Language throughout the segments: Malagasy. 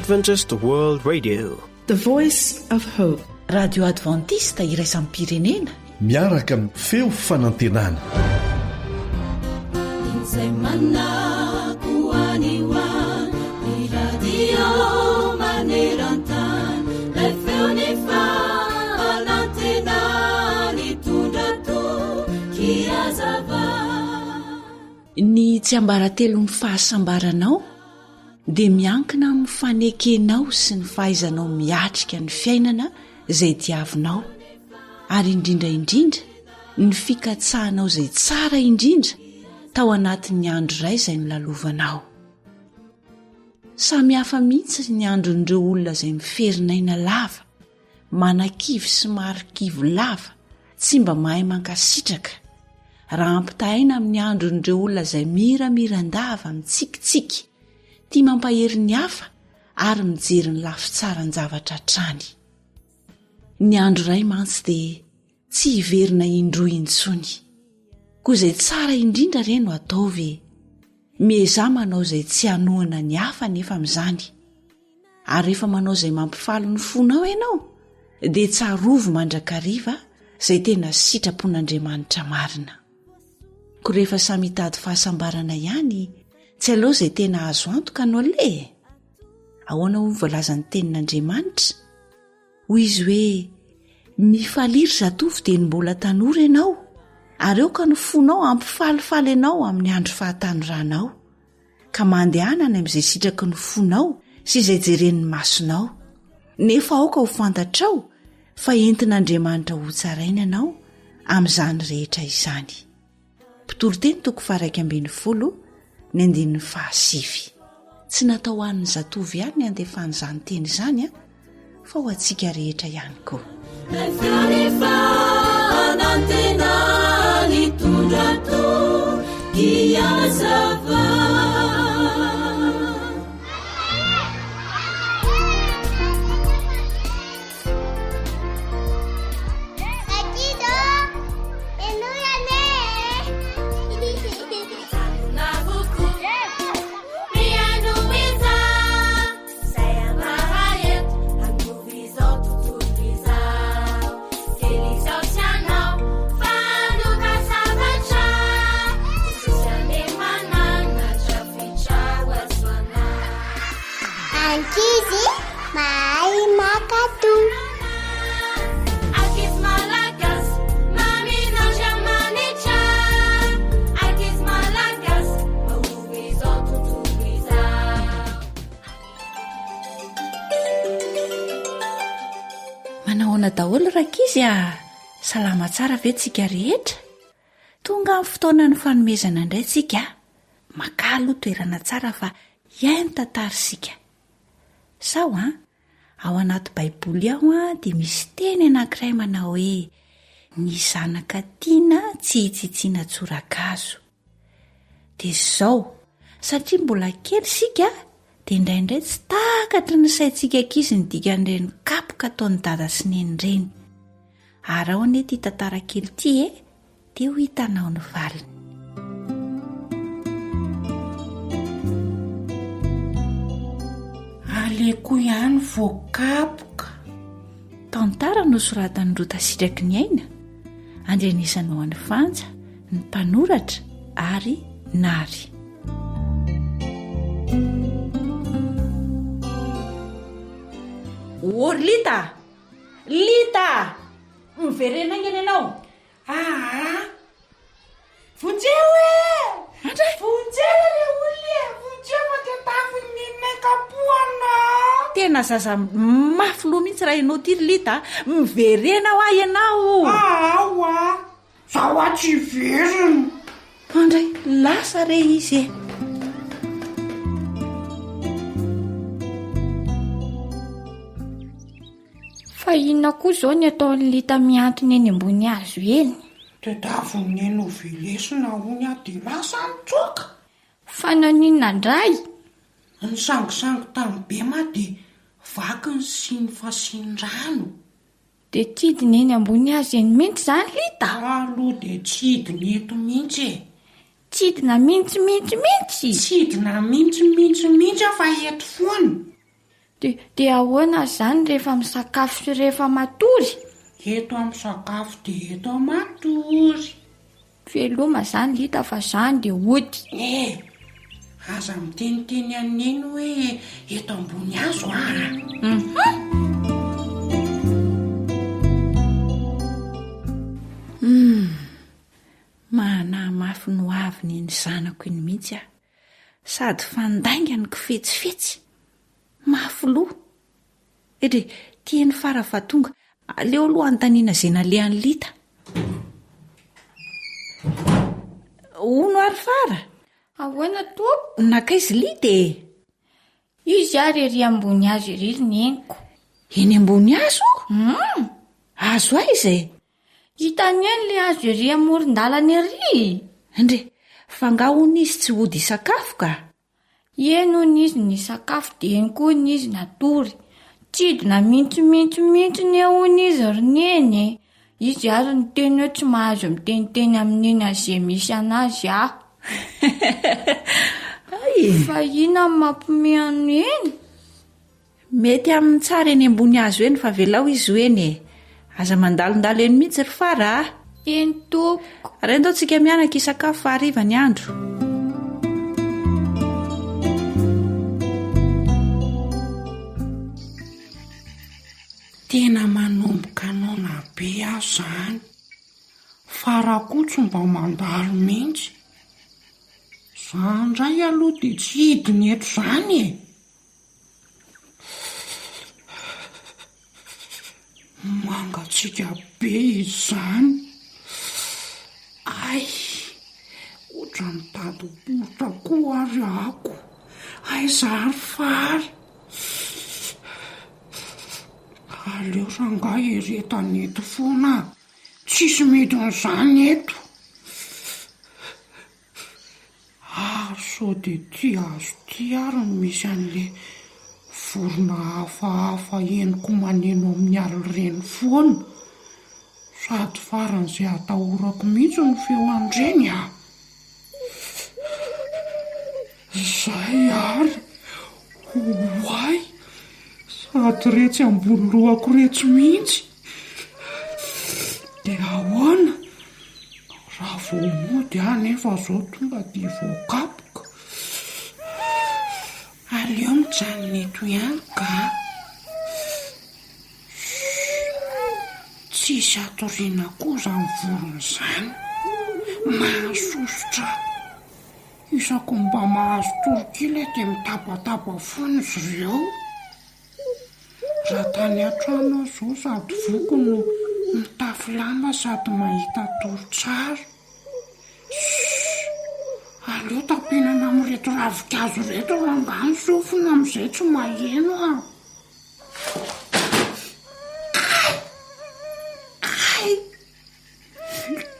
Adventist World Radio, the voice of hope. Radio Adventista iraisam pirenena miaraka amin'ny feo fanantenana. Ny tsy ambaratelon'ny fahasambaranao dia miankina amin'ny fanekenao sy ny fahaizanao miatrika ny fiainana izay diavinao, ary indrindraindrindra ny fikatsahanao izay tsara indrindra tao anatin'ny andro iray izay nolalovanao. Samy hafa mihitsy ny andron'ireo olona izay miferinaina lava, manan-kivy sy marikivo lava, tsy mba mahay mankasitraka, raha ampitahaina amin'ny andron'ireo olona izay miramiran-dava mitsikitsiky, tia mampahery ny hafa ary mijery ny lafitsaran'ny zavatra trany. Ny andro iray mantsy dia tsy hiverina indroa intsony, koa izay tsara indrindra ireny atao ve mieza manao izay tsy hanohana ny hafa nefa amin'izany, ary rehefa manao izay mampifaly ny fonao ianao dia tsarovo mandrakariva izay tena sitrapon'Andriamanitra marina. Koa rehefa samy hitady fahasambarana ihany, tsy aloha izay tena azo antoka anao le. Ahoana ho voalazan'ny tenin'Andriamanitra? Hoy izy hoe, mifaliry zatovy dia ny mbola tanora ianao, ary eo ka ny fonao ampifalifaly ianao amin'ny andro fahatanoranao, ka mandehanana amin'izay sitraky ny fonao sy izay jeren'ny masonao. Nefa aoka ho fantatrao fa entin'Andriamanitra ho tsaraina ianao amin'izany rehetra izany. Mpitoro-teny 2:20 ny 9:7. Tsy natao an'ny zatovy ihany ny andefana izany teny izany fa ho antsika rehetra ihany koa. Manahoana daholo rakizy salama tsara ve tsika rehetra? Tonga amin'ny fotoana ny fanomezana indray tsika, makalo toerana tsara fa iaino tantarisika. Sao ao anaty baiboly ao dia misy teny anankiray manao hoe, ny zanaka tiana tsy hitsitsiana tsorakazo. Dia zao, satria mbola kely sika dia indraindray tsy takatry ny saintsika ankizy ny dikan'ireny kapoka ataon'ny dada sy neny ireny. Ary ao anie ity tantara kely ity dia ho hitanao ny valiny. Aleko ihany voakapoka. Tantara no soratan'ny Rota Sitraky ny Aina, andrenisana ny Fanja, ny mpanoratra ary Nary. Ory Lita! Lita! Miverena angeny ianao? Vonjeo vonjeo re olona, vonjeo fa dia tafin'ny kapoana. Tena zaza mafy loha mihitsy raha ianao tiry Lita, miverena ho ahy ianao. Zaho tsy verina. Andray lasa re izy Fa inona koa izao ny ataon'ny Lita miantona eny ambony hazo eny? Dia davon'ny novelesina hony dia lasa nitsoka. Fa naninona indray? Ny sangisangy tamin'ny bema dia vakiny sy ny fasin-drano. Dia tidiny eny ambony hazo eny mihitsy izany Lita? Aloha dia tsidiny eto mihitsy. Tsidina mihitsy. Tsidina mihitsy fa eto foana. Dia ahoana zany rehefa misakafo sy rehefa matory? Eto amin'ny sakafo dia eto matory. Veloma zany lita fa zany dia ody. Aza miteniteny aneny hoe eto ambony hazo Manamafy no avy ny zanako iny mihitsy aho. Sady fandaingany kifetsifetsy. Mafy-loha. Edre, tiany farafahatonga. Aleo aloha antaniana izay nalehan'ny lita. Ono ary fara. Ahoana to? Nakaizy lita e. Izy ary ery ambony hazo ery neniko. Eny ambony hazo? Hazo aiza e? Hitany eny le hazo ery amoron-dalana ery. Andre, fanga hono izy tsy ody sakafo ka? Eny hono izy ny sakafo dia eny koa ny izy natory. Tsidina mintso ny hono izy roneny. Izy ary ny teny hoe tsy mahazo miteniteny amin'iny azay misy anazy aho. Fa ina mampomehano eny? Mety amin'ny tsara eny ambony hazo eny fa velao izy ho eny e. Aza mandalondalo eny mihitsy ry fara. Eny toko. Rendo tsika mianaka isakafo fa hariva ny andro. Tena manomboka nona be aho zany. Fara koa mba mandalo mihitsy. Zandray aloha dia tsy hidiny eto zany e. Mangatsika be izy zany. Ay, otra mitady poritra koa ary ako. Ay, zary fary. Aleo sanga eretany eto foana. Tsisy mety n'izany eto. So dia ty azo ty ary misy an'le vorona hafahafa eniko maneno amin'ny alina ireny foana. Sady faran'izay atahorako mihitsy ny feo andreny aho. Zay ary. Hoay. Sady retsy ambony lohako retsy mihitsy. Dia ahoana? Raha vao mody aho nefa zao tonga dia voakapoka. Aleo mijanona eto ihany ka. Tsisy atoriana koa zany vorona izany. Mahasosotra. Isako mba mahazo torokila dia mitapatapa foana izy ireo. Raha tany an-trano zao sady voko no mitafy lamba sady mahita toro tsara. Aleo tapenana amin'reto ravikazo reto rangany sofina amin'izay tsy maheno aho.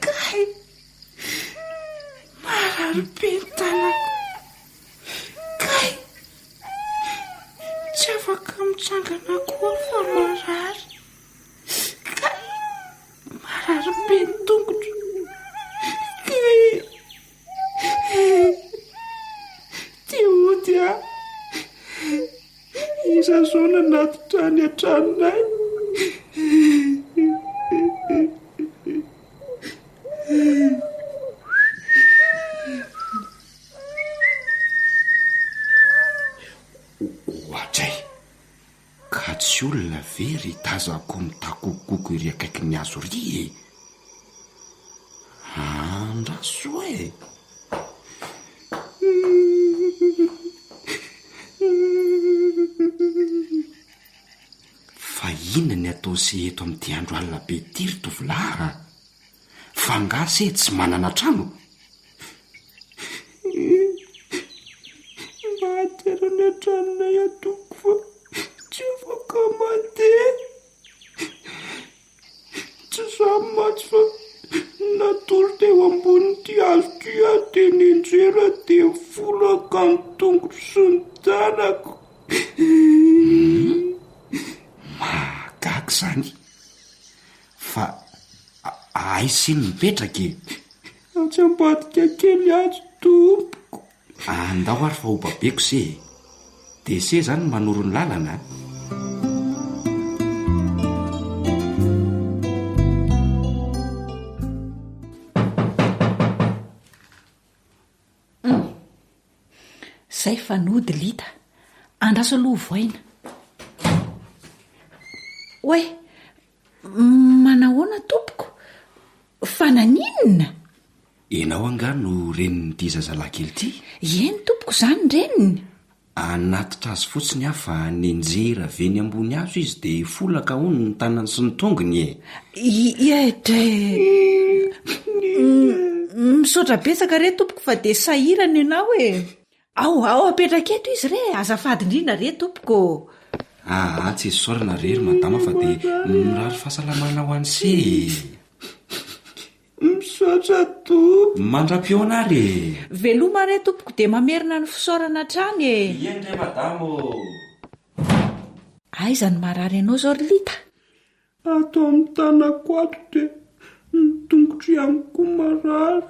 Kay. Marary be ny tanako. Kay. Tsy afaka mitsangana koa fa marary. Kay. Marary be ny tongotra. Kay. Tiody aho. Iza zao nanatitra any an-tranonay. Ohatray, ka tsy olona very tazako mitakokoko iry akaiky ny hazo ry e. Andraso e. Fa inona ny atao se eto amin'ity andro alina be ity ry tovolahy? Fangase tsy manana trano? Mahaterana an-tranonay atoko fa tsy afaka mandeha. Tsy samy matsy fa natory teo ambonin'ity hazo ty aho dia nenjera dia volaka ny tongotro sy ny tanako. Mahagaga zany. Fa aizy ny mipetraka e? Atsy ambadika kely azy tompoko. Andao ary fa ho babeko se. dese zany manoro ny lalana. Zay fanody lita andraso aloha voaina. Oe, manahoana tompoko? Fa naninona? Enao angano reniny ty zazalahy kely ty? Eny tompoko zany reniny. Anatitra azy fotsiny afa nenjera veny ambony azo izy de folaka hony ny tanany sy ny tongony e. Iedre misaotra betsaka re tompoko fa de sahirana ianao e. Ao apetraka eto izy re, azafady indrindra re tompoko. Tsy esorana rery madama fa de mirary fahasalamana ho an'se. Misaotra tompo. Mandra-piona re. Veloma re tompoko de mamerina ny fisaorana trany e. Iendre madamo. Aiza ny marary anao zao Lita? Ato amin'ny tanako ato de ny tongotry ihany koa marary.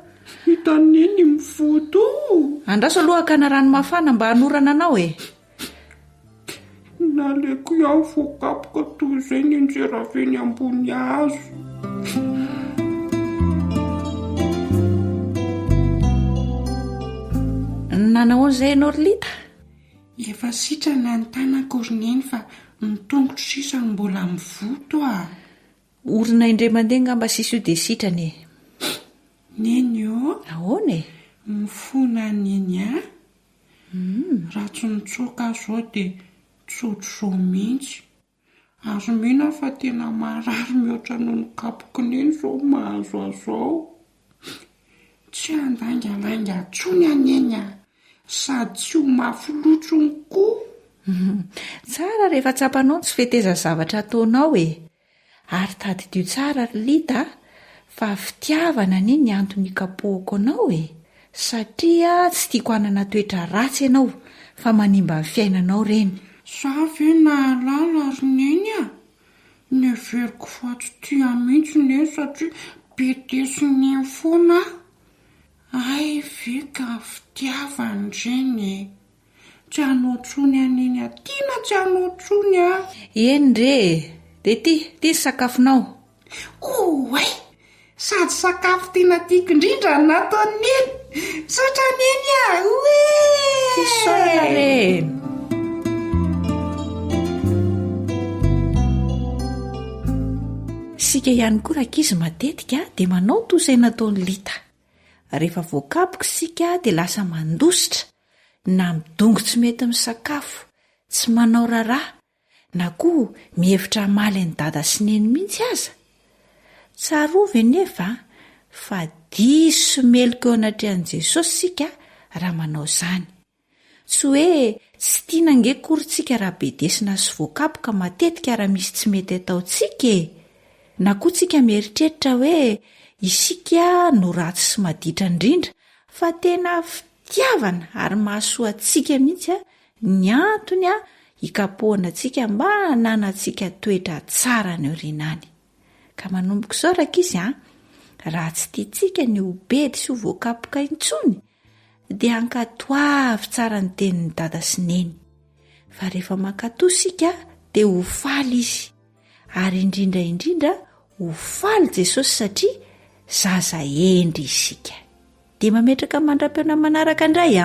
Hitaniny mivoto. Andraso aloha akana rano mafana mba hanorana anao e. Naleko iaho voakapoka toy izay nenjera veny ambony azo. Nanao an'izay ianao Lita? Efa sitrana ny tanako roneny fa ny tongotro sisa mbola mivoto a. Orina indray mandeha ngamba sisy io de sitrany e. Neny io? Ahoana e? Mifona neny a? Raha tsy nitsoaka zao de tsotro zao mihitsy. Azo mihina fa tena marary mihoatra noho ny kapoky neny zao mahazo azao. Tsy andangalanga tsony aneny a. Sady tsy ho mafy lotsony koa. Tsara rehefa tsapanao tsy feteza zavatra ataonao e. Ary tadidio tsara Lita fa fitiavana ny antony kapohako anao e. Satria tsy tiako hanana toetra ratsy ianao fa manimba ny fiainanao reny. Zavy nahalala roneny a. Neveriko fa tsy tia mihitsy ne satria betesiny foana. Ay veka fitiavany reny. Tsy hanao tsony aneny a. Tiana tsy hanao tsony a. Eny re, de ty sakafonao. Oay, sady sakafo tena tiako indrindra nataoneny. Sotra neny a. Oe! Fisaorana re. Sika ihany koa rakizy matetika de manao tosay nataon'ny Lita. Rehefa voakapoka sika de lasa mandositra na midongo tsy mety amin'ny sakafo, tsy manao raharaha na koa mihevitra maly ny dada sy neny mihitsy aza. Tsarovy nefa fa diso meloko eo anatrehan'i Jesosy sika raha manao zany. Tsy hoe tsy tiana ngekorintsika raha be desina sy voakapoka matetika raha misy tsy mety ataontsika e. Na koa tsika mieritreritra hoe isika no ratsy sy maditra indrindra fa tena fitiavana ary mahasoa antsika mihitsy ny antony hikapohana antsika mba hananantsika toetra tsara ny orinany. Ka manomboko izao rakizy raha tsy tiantsika ny ho bedy sy ho voakapoka intsony dia hankatoavy tsara ny tenin'ny dada sy neny. Fa rehefa mankatoa sika dia ho faly izy ary indrindra ho faly Jesosy satria zaza endry isika. Dia mametraka mandra-piona manaraka indray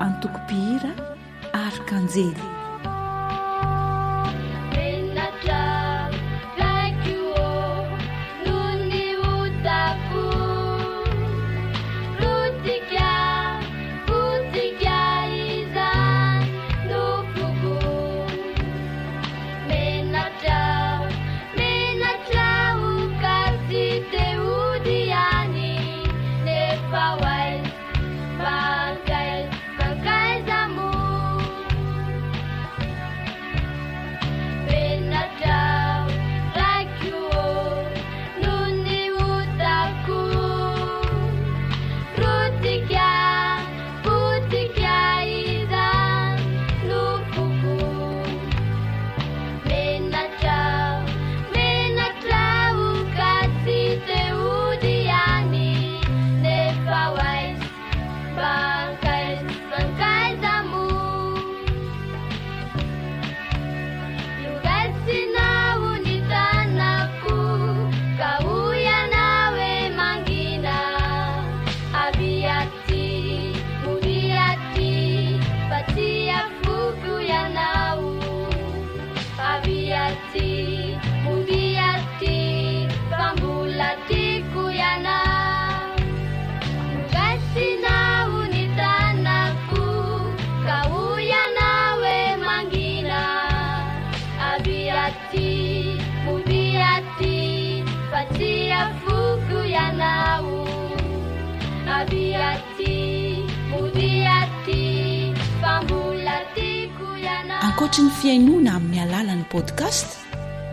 Antoko-pihira Arkanjely. yanao abiati mudiati fambulatiko yanao. Ankoatra ny fiainoana amin'ny alalan'ny podcast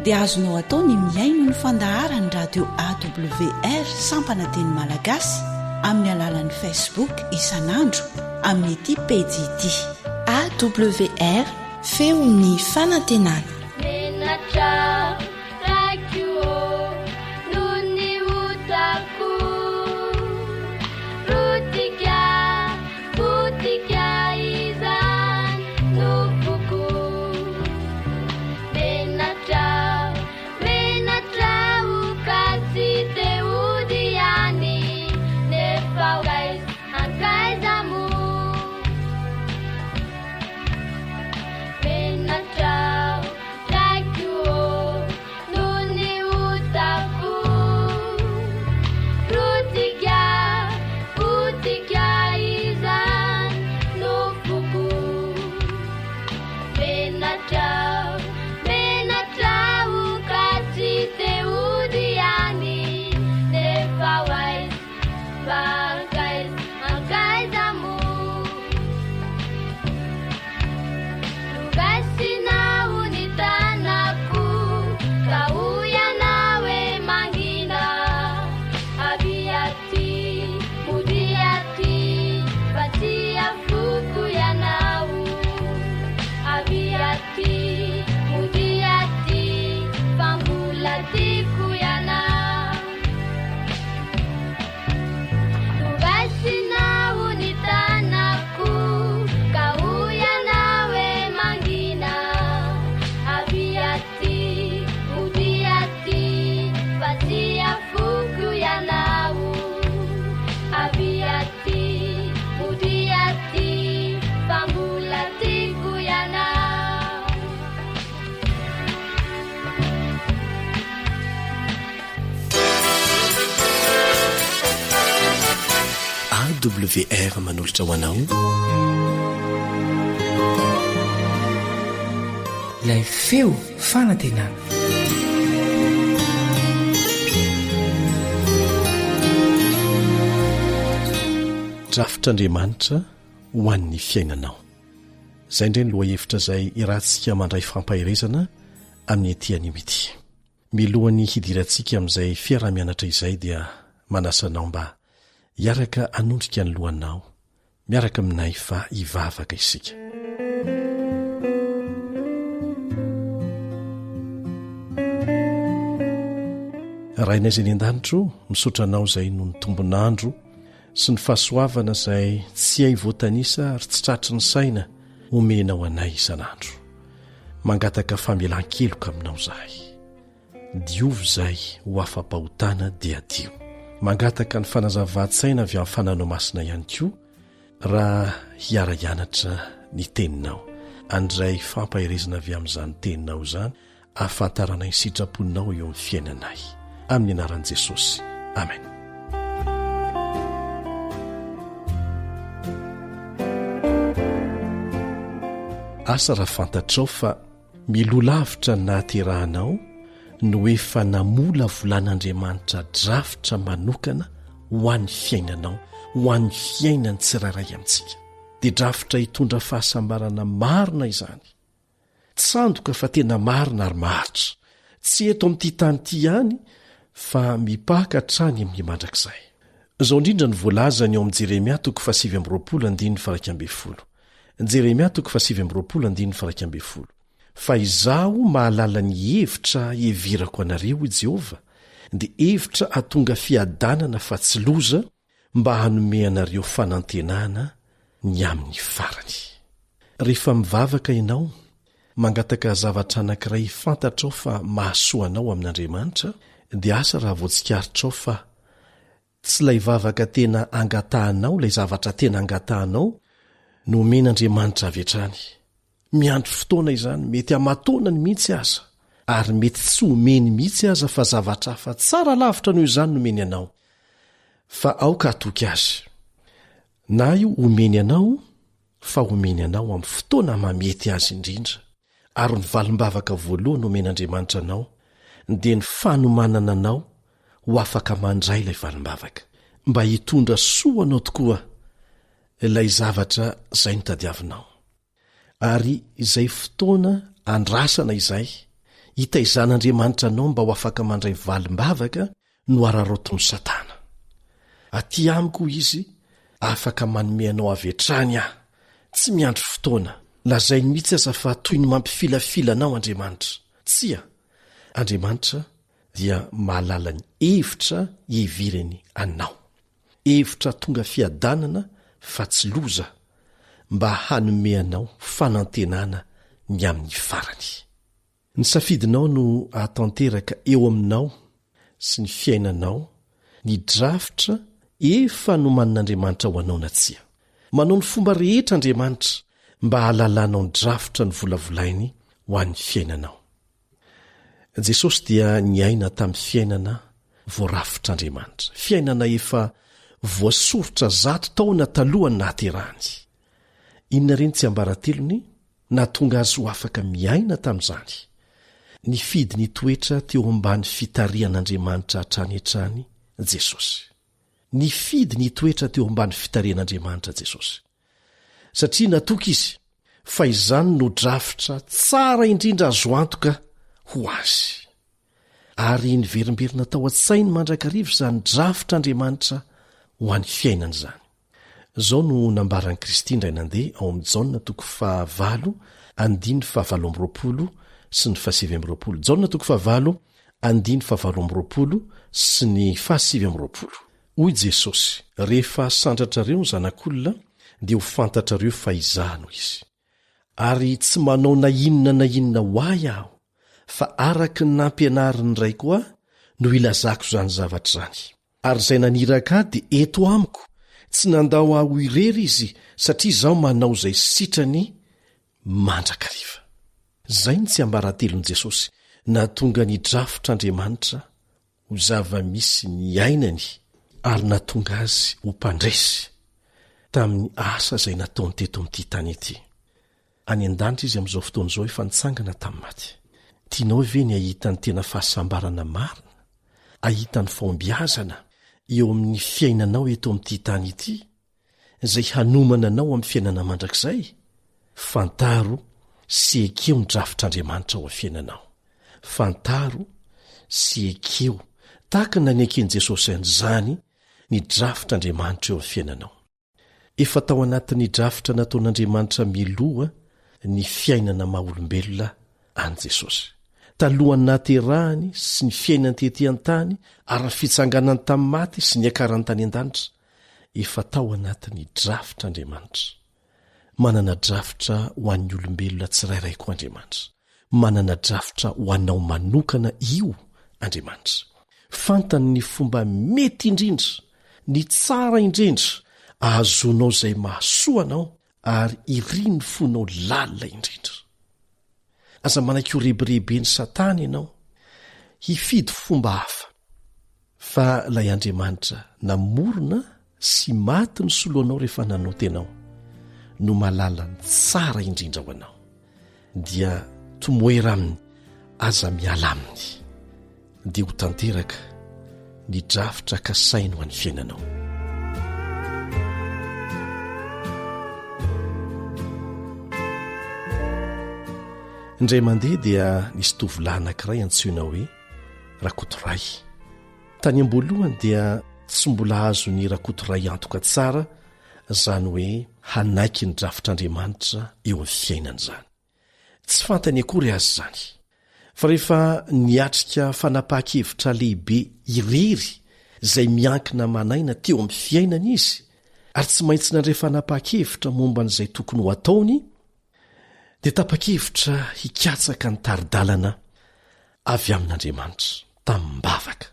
dia azonao atao ny miaino ny fandaharany radio AWR sampana teny malagasy amin'ny alalan'ny Facebook isanandro amin'ny ity pejy ity AWR feon'ny fanantenana. Menatra rakio nuni utaku rutika putika izan nufuku. Menatra ukasi teudiani nefawais angkaizamu. Menatra rakio nuni utaku rutika putika izan nufuku. Menatra ukasi teudiani nefawais angkaizamu. Tugasina unitanaku kauya nawe mangina abiati mudiati batia fuku yanau abiati mudiati pambulatiku yanau. Tugasina unitanaku kauya nawe mangina abiati mudiati batia fuku yanau abiati mudiati pambulatiku yanau. AWR manolotra ho anao ilay feo fanantenana. Drafitr'Andriamanitra ho an'ny fiainanao. Izay indray ny lohahevitra izay irantsika mandray fampahirezana amin'ny ety anio ity. Milohan'ny hidirantsika amin'izay fiarah-mianatra izay dia manasanao mba hiaraka anondrika ny lohanao, miaraka aminay fa hivavaka isika. Rainay izay ny an-danitro, misaotranao izay no ny tombonandro sy ny fahasoavana izay tsy hay voatanisa ary tsy tratry ny saina omenao anay isanandro. Mangataka famelan-keloka aminao izahay. Diovy izay ho afa-pahotana dia dio. Mangataka ny fanazava-tsaina avy amin'ny fananao masina ihany koa raha hiara-hianatra ny teninao. Andray fampahirezana avy amin'izany teninao izany ahafantarana ny sitraponinao eo amin'ny fiainanay. Amin'ny anaran'i Jesosy. Amen. Asa raha fantatrao fa milolavitra ny nahaterahanao no efa namola volan'Andriamanitra drafitra manokana ho an'ny fiainanao, ho an'ny fiainany tsirairay amintsika. Dia drafitra hitondra fahasambarana marina izany. Tsandoka fa tena marina ary maharitra. Tsy eto amin'ity tany ity ihany fa mipaka hatrany amin'ny mandrakizay. Izao indrindra ny voalazany eo amin'ny Jeremia 7:20. Jeremia 7:20. Fa izaho mahalala ny hevitra hevirako anareo i Jehova, dia hevitra atonga fiadanana fa tsy loza, mba hanome anareo fanantenana ny amin'ny farany. Rehefa mivavaka ianao, mangataka zavatra anankiray fantatrao fa mahasoanao amin'Andriamanitra, dia asa raha voatsikaritrao fa tsy ilay vavaka tena angatahanao, ilay zavatra tena angatahanao no omen'Andriamanitra avy hatrany. Miandry fotoana izany, mety amatonany mihitsy aza, ary mety tsy omeny mihitsy aza fa zavatra hafa tsara lavitra noho izany nomeny anao. Fa aoka atoky azy. Na io omeny anao, fa omeny anao amin'ny fotoana mamety azy indrindra. Ary ny valim-bavaka voalohany omen'Andriamanitra anao, dia ny fanomanana anao ho afaka mandray ilay valimbavaka mba hitondra soanao tokoa ilay zavatra izay notadiavinao. Ary izay fotoana andrasana izay hitaizan'Andriamanitra anao mba ho afaka mandray valimbavaka no ararotony Satana. Aty amiko izy afaka manome anao avy hatrany aho, tsy miandry fotoana. Lazainy mihitsy aza fa toy ny mampifilafila anao Andriamanitra. Tsia, Andriamanitra dia mahalala ny hevitra hivirany anao, hevitra tonga fiadanana fa tsy loza, mba hanome anao fanantenana ny amin'ny farany. Ny safidinao no ahatanteraka eo aminao sy ny fiainanao ny drafitra efa nomanin'Andriamanitra ho anao na tsia. Manao ny fomba rehetra Andriamanitra mba hahalalanao ny drafitra ny volavolainy ho an'ny fiainanao. Jesosy dia niaina tamin'ny fiainana voarafitr'Andriamanitra, fiainana efa voasorotra 100 taona talohany nahaterahany. Inona reny tsy ambaratelony nahatonga azy ho afaka miaina tamin'izany? Nifidy ny toetra teo ambany fitarian'Andriamanitra hatrany hatrany Jesosy. Nifidy ny toetra teo ambany fitarian'Andriamanitra Jesosy. Satria natoka izy fa izany no drafitra tsara indrindra azo antoka ho azy. Ary niverimberina tao an-tsainy mandrakariva izany drafitr'Andriamanitra ho an'ny fiainana izany. Zao no nambaran'i Kristy indray nandeha ao amin'ny Jaona 4:9-20 sy ny 7:20. Jaona 4:9-7:20 sy ny 7:20. Hoy Jesosy, rehefa sandratrareo ny zanak'olona dia ho fantatrareo fa izaho no izy. Ary tsy manao na inona ho ahy aho, fa araky ny nampianarin'ny ray koa no ilazako izany zavatra izany. Ary izay naniraka ahy dia eto amiko, tsy nandao aho irery izy satria izaho manao izay sitrany mandrakariva. Zay ny tsy ambaratelon'i Jesosy nahatonga ny drafitr'Andriamanitra ho zava-misy ny ainany ary nahatonga azy ho mpandresy tamin'ny asa izay nataony teto amin'ity tany ity. Any an-danitra izy amin'izao fotoana izao efa nitsangana tamin'ny maty. Tianao ve ny ahitany tena fahasambarana marina, ahitany fombiazana eo amin'ny fiainanao eto amin'ity tany ity, izay hanomana anao amin'ny fiainana mandrakizay? Fantaro sy ekeo ny drafitr'Andriamanitra ao amin'ny fiainanao. Fantaro sy ekeo tahaka na ny eken'i Jesosy an'izany ny drafitr'Andriamanitra eo amin'ny fiainanao. Efa tao anatin'ny drafitra nataon'Andriamanitra miloha ny fiainana maha-olombelona any Jesosy. Talohany nahaterahany sy ny fiainany tetỳ an-tany ary ny fitsanganany tamin'ny maty sy ny akarany tany an-danitra, efa tao anatin'ny drafitr'Andriamanitra. Manana drafitra ho an'ny olombelona tsirairay koa Andriamanitra. Manana drafitra ho anao manokana io Andriamanitra. Fantany ny fomba mety indrindra, ny tsara indrindra ahazonao izay mahasoa anao ary iry ny fonao lalina indrindra. Aza manaiky ho rehiberehibe ny Satana ianao hifidy fomba hafa, fa ilay Andriamanitra namorona sy maty ny soloanao rehefa nanoty ianao no malala ny tsara indrindra ho anao, dia tomoera aminy, aza miala aminy, dia ho tanteraka ny drafitra kasainy ho an'ny fiainanao. Indray mandeha dia nisy tovolahy anankiray antsoina hoe Rakotoray. Tany am-boalohany dia tsy mbola azo ny Rakotoray antoka tsara, izany hoe hanaiky ny drafitr'Andriamanitra eo amin'ny fiainana izany. Tsy fantany akory azy izany. Fa rehefa niatrika fanapahan-kevitra lehibe irery izay miankina manaina teo amin'ny fiainana izy, ary tsy maintsy nandray fanapahan-kevitra momba n'izay tokony ho ataony, dia tapa-kevitra hikatsaka ny taridalana avy amin'Andriamanitra tamin'ny-bavaka.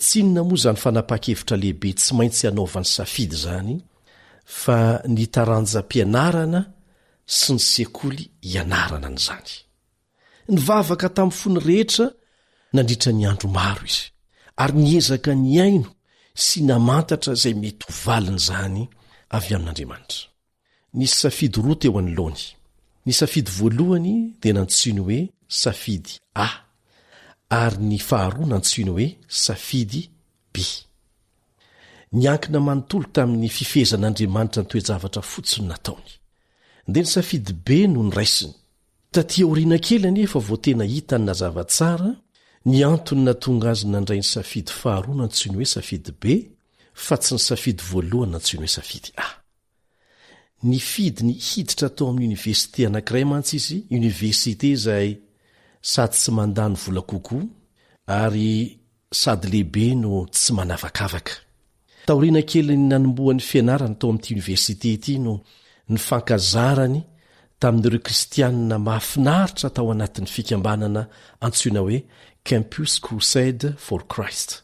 Tsy inona moa izany fanapahan-kevitra lehibe tsy maintsy hanaovany safidy izany, fa ny taranjam-pianarana sy ny sekoly ianarana an'izany. Nivavaka tamin'ny fony rehetra nandritra ny andro maro izy, ary niezaka ny aino sy namantatra izay mety ho valiny izany avy amin'Andriamanitra. Nisy safidy roa teo anoloany. Ny safidy voalohany dia nantsiany hoe safidy A, ary ny faharoa nantsoina hoe safidy by. Niankina manontolo tamin'ny fifehezan'Andriamanitra ny toejavatra fotsiny nataony. Dia ny safidy be no nyraisiny. Taty aoriana kely anefa vao tena hita ny nazava tsara ny antony natonga azy nandray ny safidy faharoa nantsoiny hoe safidy be fa tsy ny safidy voalohany nantsoiny hoe safidy a. Ny fidy ny hiditra tao amin'ny université anankiray mantsy izy, université izay sady tsy mandany vola kokoa ary sady lehibe no tsy manavakavaka. Taoriana kely ny nanomboan'ny fianarany tao amin'ity université ity no ny fankazarany tamin'ireo kristianina mahafinaritra tao anatin'ny fikambanana antsoina hoe Campus Crusade for Christ,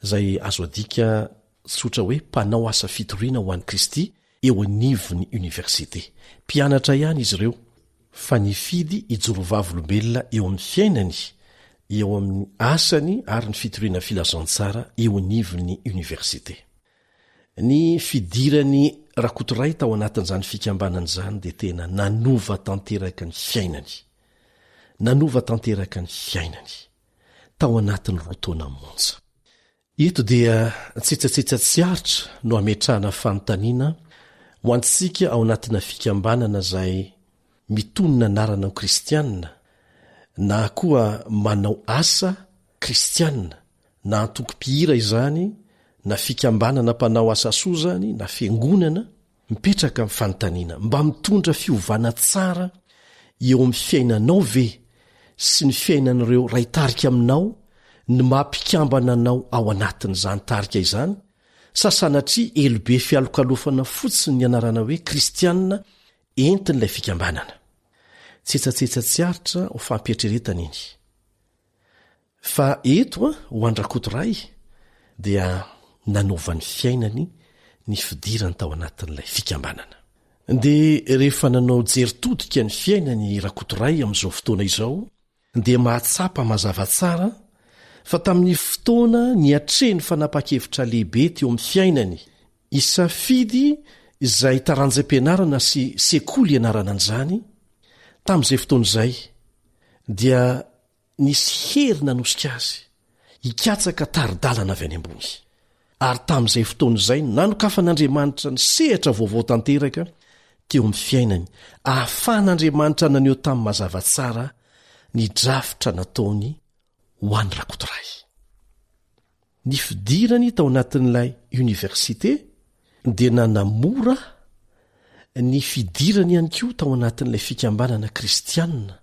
izay azo adika tsotra hoe mpanao asa fitoriana ho an'i Kristy eo anivon'ny université. Mpianatra ihany izy ireo, fa ny fidy ijorovavolombelona eo amin'ny fiainany, eo amin'ny asany ary ny fitoriana filazantsara eo anivon'ny université. Ny fidirany rakotoray tao anatin'izany fikambanana izany dia tena nanova tanteraka ny fiainany. Nanova tanteraka ny fiainany tao anatin'ny roataona monja. Eto dia tsetsatsetsatsiaritra no ametrahana fanontaniana ho antsika ao anatina fikambanana izay mitonona anarana ho kristianina na koa manao asa kristianina, na antoko-pihira izany na fikambanana mpanao asa soa zany na fiangonana, mipetraka amin'ny fanontaniana mba mitondra fiovana tsara eo amin'ny fiainanao ve sy ny fiainan'ireo ray tarika aminao ny mampikambana anao ao anatin'izany tarika izany, sa sanatria elobe fialokalofana fotsiny ny anarana hoe kristianina entin'ilay fikambanana. Tsetsatsetsatsiaritra ho fampietreretana iny. Fa eto ho andrakotoray dia nanovan'ny fiainany ny fidirany tao anatin'ilay fikambanana. Dia rehefa nanao jeritodika ny fiainany rakotoray amin'izao fotoana izao dia mahatsapa mazava tsara fa tamin'ny fotoana ny atrehny fanapa-kevitra lehibe teo amin'ny fiainany isafidy izay taranjam-pianarana sy sekoly ianarana an'izany. Tamin'izay fotoana izay dia nisy hery nanosika azy hikatsaka taridalana avy any ambony. Ary tamin'izay fotoana izay nanokafan'Andriamanitra ny sehatra vaovao tanteraka teo amin'ny fiainany, ahafahan'Andriamanitra naneho tamin'ny mazava tsara ny drafitra nataony ho an'ny rakotoray. Ny fidirany tao anatin'ilay université dia nanamora ny fidirany ihany koa tao anatin'ilay fikambanana kristianina,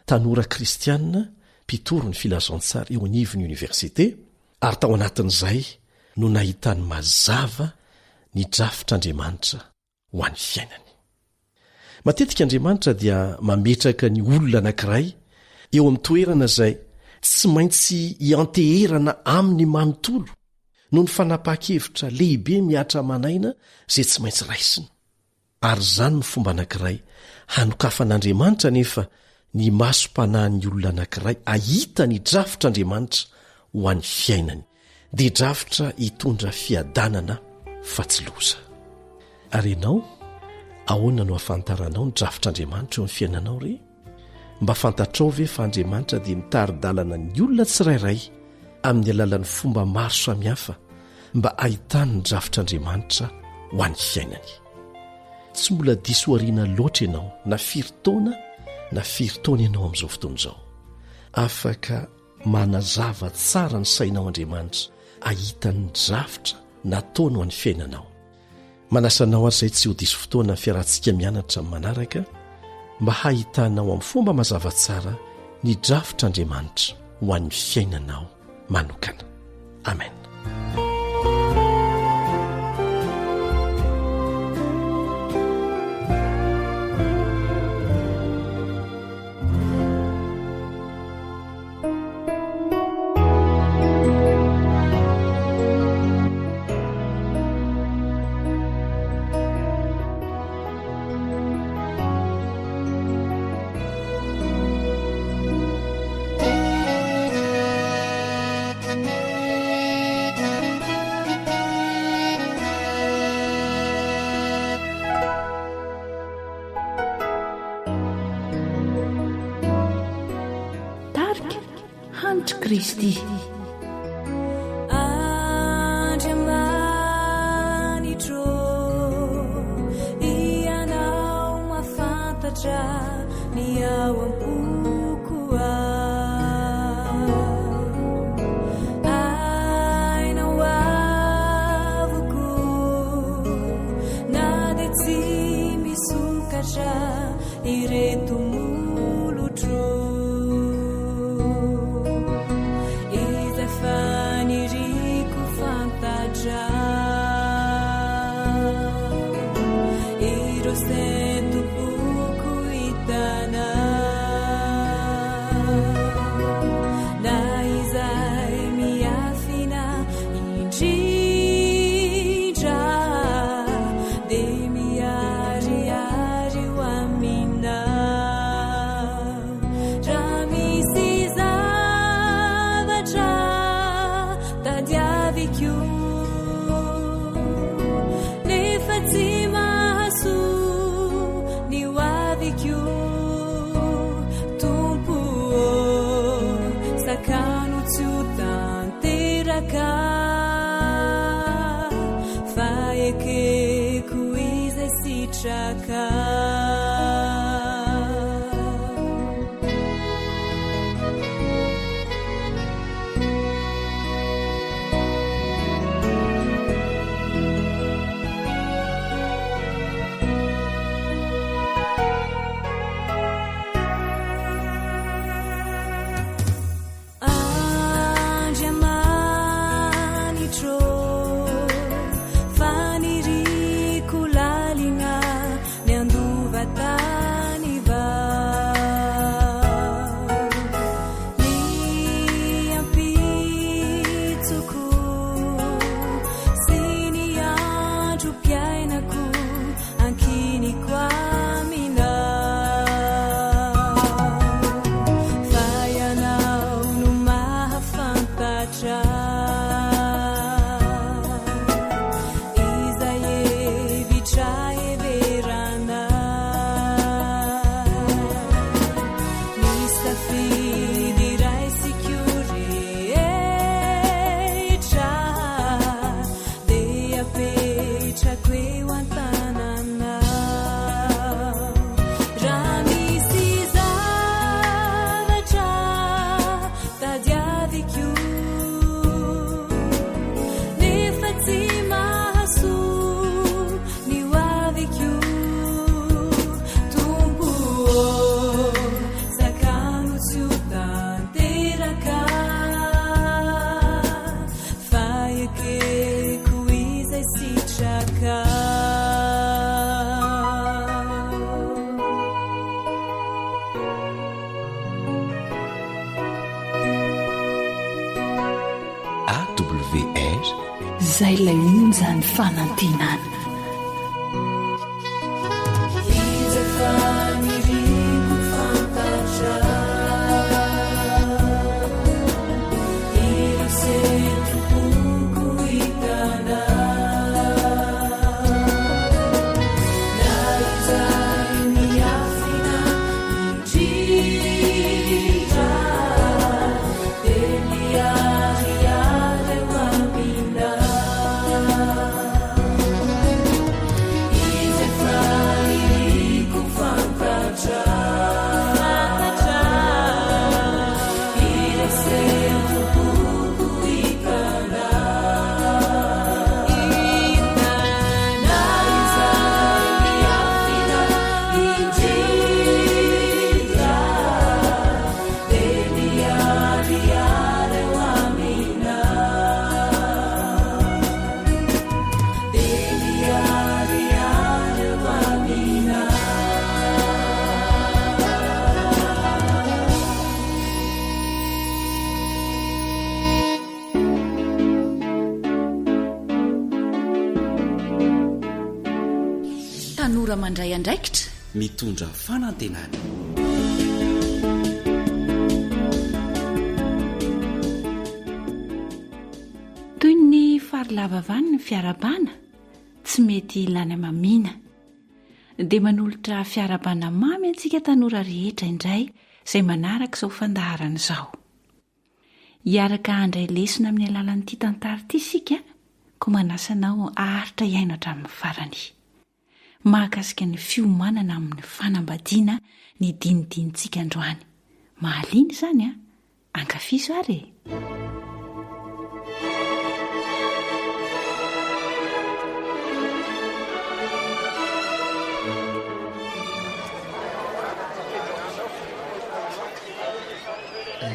tanora kristianina mpitoro ny filazantsara eo anivon'ny université, ary tao anatin'izay no nahitany mazava ny drafitr'Andriamanitra ho an'ny fiainany. Matetika Andriamanitra dia mametraka ny olona anankiray eo amin'ny toerana izay tsy maintsy hianteherana aminy manontolo no ny fanapaha-kevitra lehibe miatra manaina izay tsy maintsy raisiny. Ary izany ny fomba anankiray hanokafan'Andriamanitra nefa ny masom-panahin'ny olona anankiray ahita ny drafitr'Andriamanitra ho an'ny fiainany, dia drafitra hitondra fiadanana fa tsy loza. Ary ianao, ahoana no hafantaranao ny drafitr'Andriamanitra eo amin'ny fiainanao re? Mba fantatrao ve fa Andriamanitra dia mitaridalana ny olona tsirairay amin'ny alalan'ny fomba maro samihafa mba ahitany ny drafitr'Andriamanitra ho an'ny fiainany. Tsy mbola diso ariana loatra ianao na firy taona ianao amin'izao fotoana izao. Afaka manazava tsara ny sainao Andriamanitra ahitany ny drafitra nataony ho an'ny fiainanao. Manasanao ary izay tsy ho diso fotoana ny fiarahantsika mianatra amin'ny manaraka mba hahitanao amin'ny fomba mazava tsara ny drafitr'Andriamanitra ho an'ny fiainanao manokana. Amen. Andriamanitra Kristy. Andriamanitro, ianao mafantatra ny ao am-poko ainao avoko na dia tsy misokatra ireto molotro. Izay faniriko fantatra ireo sento boko hitana na izay miafina indrindra dia miariary ho amina. Raha misy zavatra tadiaviko nefa tsy mahasoa ny hoaviko, Tompo sakano tsy ho tanteraka fa ekeko izay sitraka. Andriamanitro, faniriko lalina ny andova tany va, ny ampitsoko sy ny androm-piainako ankiniko amina. Fa ianao no mahafantatra izay hevitra heverana, misafidy raisiko rehetra dia apetrako eo an-tanana. Raha misy zavatra tadiaviko nefa tsy mahasoa ny hoaviko, Tompo sakano tsy ho tanteraka fa ekeko izay sitraka. AWR Zay lay onjany fanantenana. Izay faniriko fantatra ireo sento boko hitana na izay miafina indrindra dia miariary ho amina. Izay faniriko fantatra ireo sento boko hitana na izay miafina indrindra dia miariary ho amina, dia miariary ho amina. Tanora mandray andraikitra mitondra fanantenana. toy ny farilavavany ny fiarabana tsy mety ilana mamina dia manolotra fiarabana mamy antsika tanora rehetra indray izay manaraka izao fandaharana izao. hiaraka handray lesona amin'ny alalan'ity tantara ity sika ko manasanao aharitra iaino hatramin'ny farany. Mahakasika ny fiomanana amin'ny fanambadiana ny dinidinitsika androany. Mahaliana izany ankafizo ary.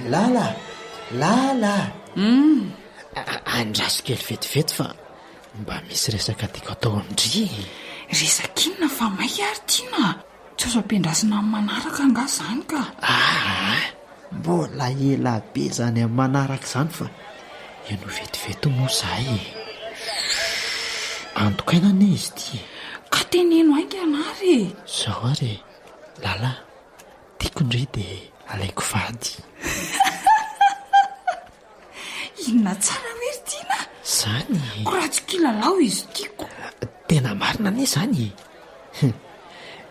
lala andraso kely vetivety fa mba misy resaka tiako atao amindry. Resakinona fa may ary tiana tsy azo ampiandrasina amin'ny manaraka nga zany ka. Mbola ela be zany amin'ny manaraka izany fa eno vetivety moa zahay. Antokaina ne izy ty ka teneno ainga anary. Zao ary lala tiako indray dia alaiko vady. Inona tsara mery tiana zany koratsy kilalao izy tiako. Tena marina ne zany.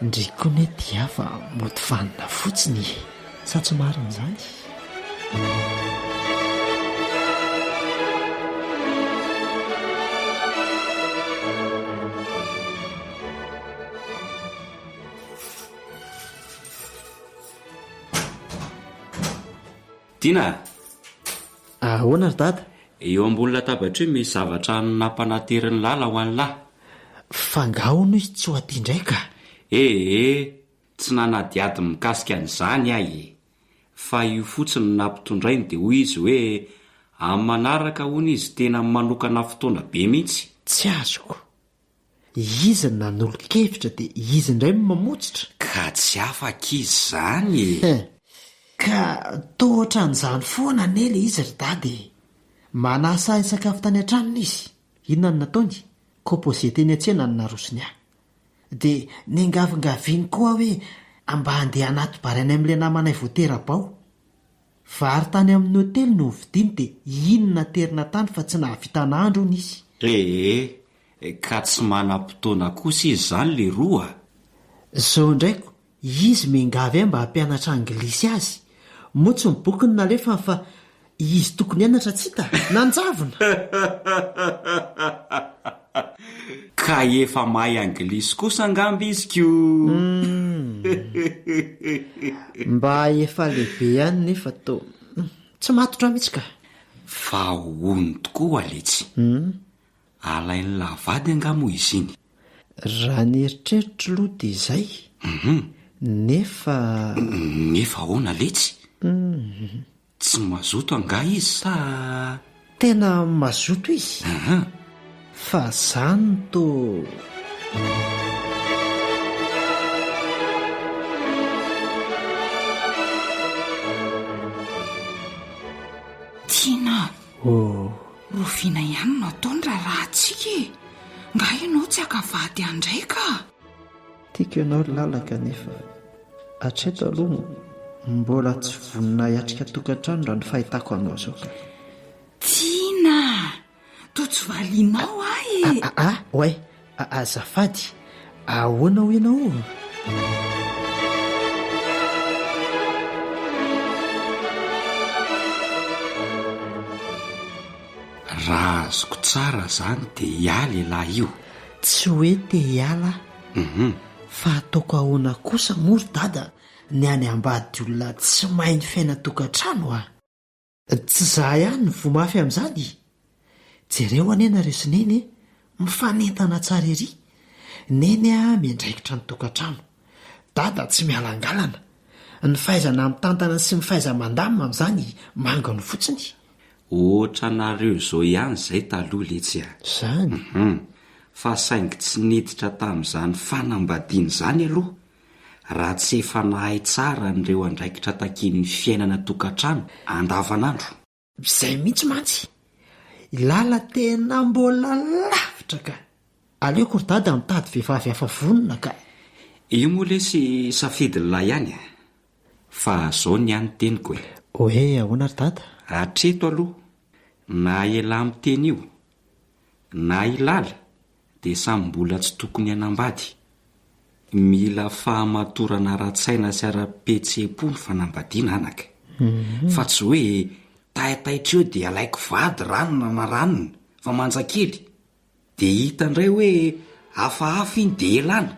Ndriko ne dia fa mody vanina fotsiny sa tsy marina zany. Tiana ahoana ry dada? Eo ambony latabatra io misy zavatra nampanatery lala ho any lahy. Fangahono izy tsy ho aty ndraika. Tsy nanadiady mikasika an'izany ahy, fa io fotsiny nampitondrainy dia hoy izy hoe amin'ny manaraka hono izy tena manokana fotoana be mihitsy. Tsy azoko. Izy nanolo-kevitra dia izy indray mamotsitra. Ka tsy afaka izy zany. Ka tohatra an'izany foana nele izy ry dady. Manasa sakafo tany an-tranony izy. Inona no nataony? Kôpôze teny an-tsena no narosony ahy. Dia ningavingaviany koa hoe amba handeha anaty barany amin'ilay namanay voaterabao. Vary tany amin'ny hôtely no vidiany dia inona terina tany fa tsy nahavita n'andro hony izy. Ka tsy manam-potoana kosa izy zany le roa. Zao ndraiko izy mingavy mba hampianatra anglisy azy. Moa tsy mibokony nalefa fa izy tokony hianatra tsy hita nanjavona. Ka efa mahay anglisy kosa angamba izy ko. Mba efa lehibe ihany nefa to tsy matotra mihitsy ka. Fa hono tokoa aletsy. Alainy lavady angamo izy iny. Raha ny eritreritro loha dia izay. Nefa hoana letsy. Tsy mazoto anga izy sa? Tena mazoto izy. Fa zany to. Tiana roviana ihany no ataony raha atsika nga ianao tsy akavady andray ka. Tiako ianao lalaka nefa hatreto aloha mbola tsy vonina hiatrika tokantrano raha ny fahitako anao zao ka. Tiana to tsy valianao ahy. Oay azafady ahoana ho ianao? Raha azoko tsara zany dia hiala lahy io. Tsy hoe te hiala fa ataoko ahoana kosa mory dada ny any ambady olona tsy mahay ny fiaina tokantrano tsy za ihany ny vomafy amin'izany. Jereo anena reo sy neny mifanentana tsara ery. Neny miandraikitra ny tokantrano. Dada tsy mialangalana. Ny fahaizana mitantana sy ny fahaiza-mandamina amin'izany mangano fotsiny. Ohatra nareo izao ihany izay taloha letsy zany. Fa saingy tsy niditra tamin'izany fanambadiana izany aloha. Raha tsy efa nahay tsara nireo andraikitra takin'ny fiainana tokantrano andavanandro. Izay mihitsy mantsy. Lala tena mbola lavitra ka. Aleoko ry dada mitady vehivavy hafa vonona ka. Io moa lesy safidy lahy ihany. Fa zao ny any teniko e. Hoe ahoana ry dada? Hatreto aloha na ela amin'ny teny io na ilala dia samy mbola tsy tokony hanambady. Mila fahamatorana ara-tsaina sy ara-petsepo ny fanambadiana anaka. Fa tsy hoe taitaitra eo dia alaiko vady ranona na ranona fa manjakely dia hita indray hoe hafahafa iny dia elana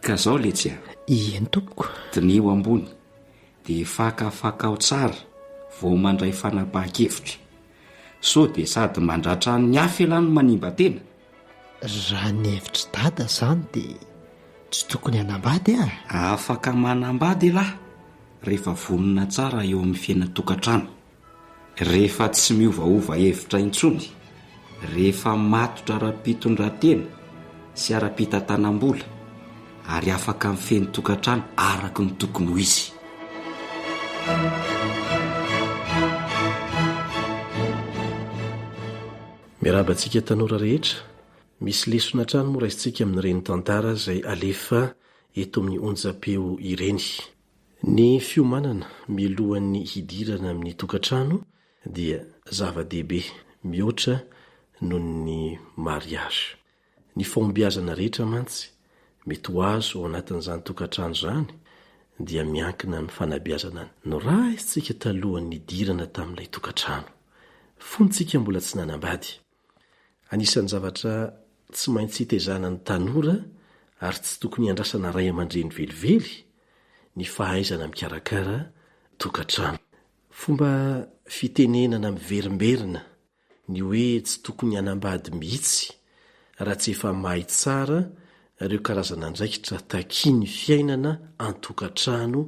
ka zao letsy eny tompoko dineo ambony dia fakafaka ao tsara vao mandray fanapahan-kevitra so dia sady mandratra ny hafa elano manimba tena raha ny hevitra dada izany dia tsy tokony hanambady afaka manambady lahy rehefa vonona tsara eo amin'ny fiainatokantrano rehefa tsy miovaova hevitra intsony rehefa matotra ara-pitondratena sy ara-pitantanam-bola ary afaka mifeny tokantrano araka ny tokony ho izy miarabantsika tanora rehetra misy lesona trano moraisintsika amin'ireny tantara izay alefa eto amin'ny onjam-peo ireny ny fiomanana milohan'ny hidirana amin'ny tokantrano dia zava-dehibe mihoatra noho ny mariazy ny fahombiazana rehetra mantsy mety ho azo ao anatin'izany tokantrano izany dia miankina amin'ny fanabeazana no raha isitsika talohan'ny hidirana tamin'ilay tokantrano fontsika mbola tsy nanambady anisan'ny zavatra tsy maintsy hitezana ny tanora ary tsy tokony andrasana ray aman-dreny velively ny fahaizana mikarakara tokantrano fomba fitenenana miverimberina ny hoe tsy tokony hanambady mihitsy raha tsy efa mahay tsara ireo karazana andraikitra takiany fiainana antokantrano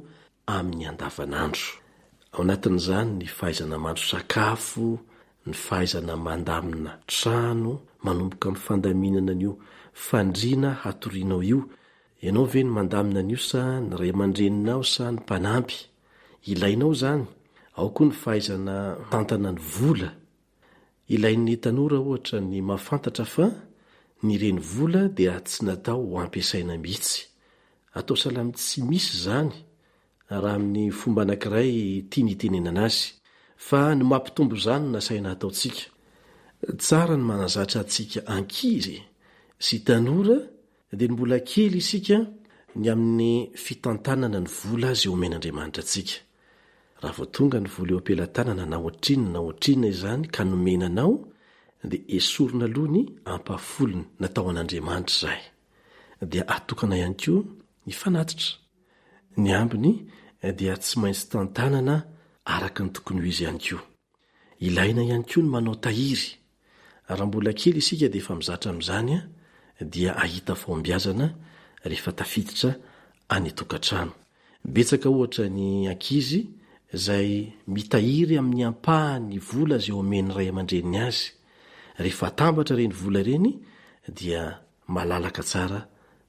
amin'ny andavanandro ao anatin'izany ny fahaizana mandro sakafo ny fahaizana mandamina trano manomboka amin'ny fandaminana an'io fandriana hatorianao io ianao ve ny mandamina an'io sa ny ray aman-dreninao sa ny mpanampy ilainao zany ao koa ny fahaizana tantana ny vola ilain'ny tanora ohatra ny mahafantatra fa ny reny vola dia tsy natao ho ampiasaina mihitsy atao salamy tsy misy zany raha amin'ny fomba anankiray tia nitenenana azy fa ny mampitombo zany no nasaina ataontsika tsara ny manazatra antsika ankizy sy tanora dia ny mbola kely isika ny amin'ny fitantanana ny vola azy omen'Andriamanitra antsika raha vao tonga ny vola eo ampelantanana na ohatrinina izany ka nomenanao dia esorina alohany ampafolony natao an'Andriamanitra izay dia atokana ihany koa ny fanatitra ny ambiny dia tsy maintsy tantanana araka ny tokony ho izy ihany koa ilaina ihany koa ny manao tahiry raha mbola kely isika dia efa mizatra amin'izany dia ahita fahombiazana rehefa tafiditra any tokantrano betsaka ohatra ny ankizy izay mitahiry amin'ny ampahany vola izay omeny ray aman-dreniny azy rehefa tambatra reny vola reny dia malalaka tsara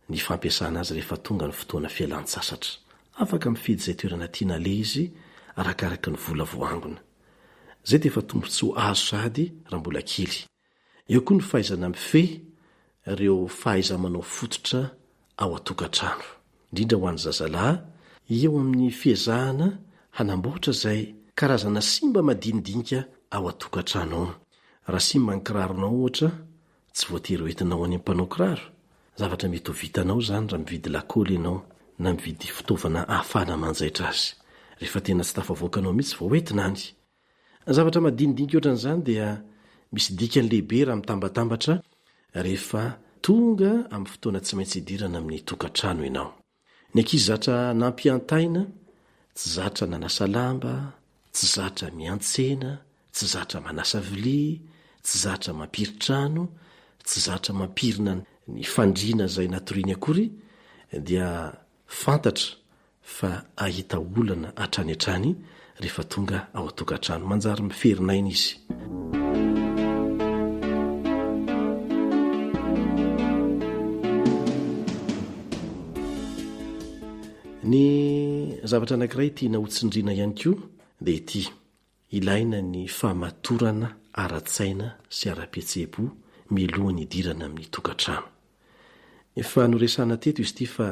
ny fampiasana azy rehefa tonga ny fotoana fialan-tsasatra afaka mifidy izay toerana tiana le izy arakaraka ny vola voangona zay dia efa tombontsoa azo sady raha mbola kely eo koa ny fahaizana mife ireo fahaiza-manao fototra ao atokantrano indrindra ho an'ny zazalahy eo amin'ny fiezahana hanamboatra izay karazana simba madinidinika ao atokantrano ao raha simba ny kiraronao ohatra tsy voatery hoentinao any ampanao kiraro zavatra mety ho vitanao zany raha mividy lakôly ianao na mividy fitaovana ahafahana manjaitra azy rehefa tena tsy tafavoakanao mihitsy vao hoentina any zavatra madinidinika ohatran'izany dia misy dikany lehibe raha mitambatambatra rehefa tonga amin'ny fotoana tsy maintsy hidirana amin'ny tokantrano ianao ny ankizy zatra nampiantaina tsy zatra nanasa lamba tsy zatra miantsena tsy zatra manasa vilia tsy zatra mampiritrano tsy zatra mampirina ny fandriana izay natoriany akory dia fantatra fa ahita olana hatrany hatrany rehefa tonga ao atokantrano manjary miferinaina izy ny zavatra anankiray tiana hotsindriana ihany koa dia ity ilaina ny fahamatorana ara-tsaina sy ara-pietsebo milohany hidirana amin'ny tokantrano efa noresana teto izy ity fa